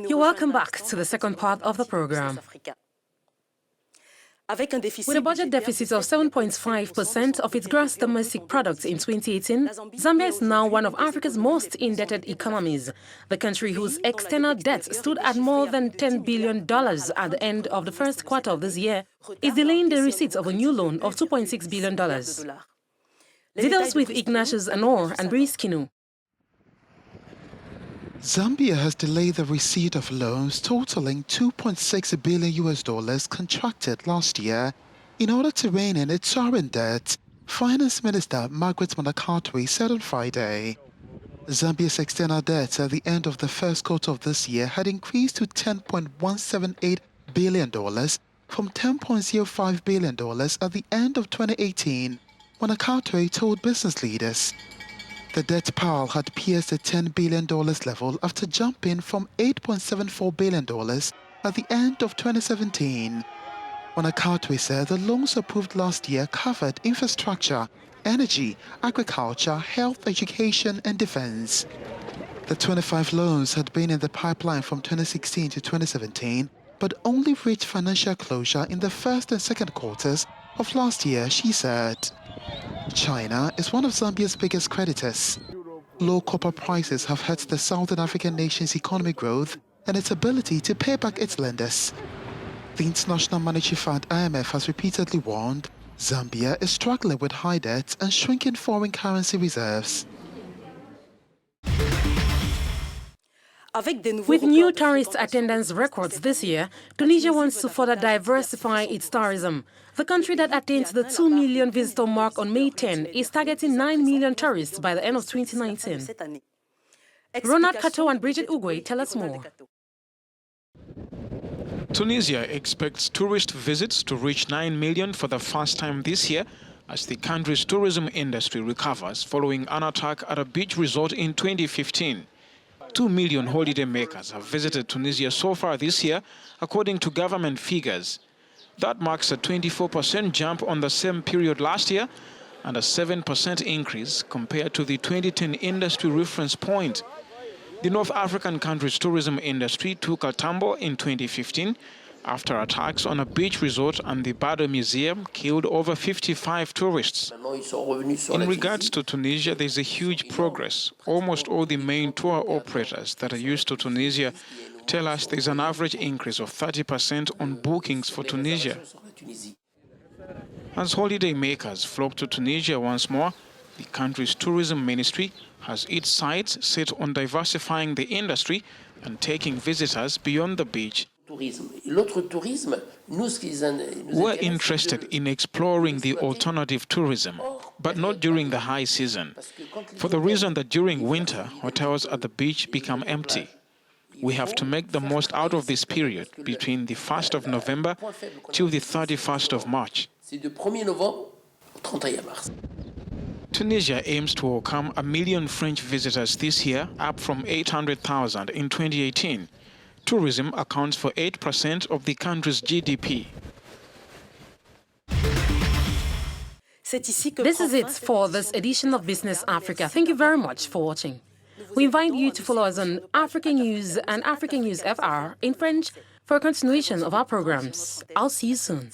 You're welcome back to the second part of the program. With a budget deficit of 7.5% of its gross domestic product in 2018, Zambia is now one of Africa's most indebted economies. The country, whose external debt stood at more than $10 billion at the end of the first quarter of this year, is delaying the receipt of a new loan of $2.6 billion. Details with Ignatius Anor and Brice Kinu. Zambia has delayed the receipt of loans totaling $2.6 billion contracted last year in order to rein in its sovereign debt, Finance Minister Margaret Monakatwe said on Friday. Zambia's external debt at the end of the first quarter of this year had increased to $10.178 billion from $10.05 billion at the end of 2018, Monakatwe told business leaders. The debt pile had pierced the $10 billion level after jumping from $8.74 billion at the end of 2017. Monakatwe said the loans approved last year covered infrastructure, energy, agriculture, health, education, and defense. The 25 loans had been in the pipeline from 2016 to 2017, but only reached financial closure in the first and second quarters of last year, she said. China is one of Zambia's biggest creditors. Low copper prices have hurt the Southern African nation's economic growth and its ability to pay back its lenders. The International Monetary Fund (IMF) has repeatedly warned Zambia is struggling with high debts and shrinking foreign currency reserves. With new tourist attendance records this year, Tunisia wants to further diversify its tourism. The country that attained the 2 million visitor mark on May 10 is targeting 9 million tourists by the end of 2019. Ronald Kato and Bridget Ugwe tell us more. Tunisia expects tourist visits to reach 9 million for the first time this year as the country's tourism industry recovers following an attack at a beach resort in 2015. 2 million holiday makers have visited Tunisia so far this year, according to government figures. That marks a 24% jump on the same period last year and a 7% increase compared to the 2010 industry reference point. The North African country's tourism industry took a tumble in 2015 after attacks on a beach resort and the Bardo Museum killed over 55 tourists. In regards to Tunisia, there is a huge progress. Almost all the main tour operators that are used to Tunisia tell us there is an average increase of 30% on bookings for Tunisia. As holiday makers flock to Tunisia once more, the country's tourism ministry has its sights set on diversifying the industry and taking visitors beyond the beach. We're interested in exploring the alternative tourism, but not during the high season, for the reason that during winter, hotels at the beach become empty. We have to make the most out of this period between the 1st of November till the 31st of March. Tunisia aims to welcome 1 million French visitors this year, up from 800,000 in 2018. Tourism accounts for 8% of the country's GDP. This is it for this edition of Business Africa. Thank you very much for watching. We invite you to follow us on Africanews and Africanews FR in French for a continuation of our programs. I'll see you soon.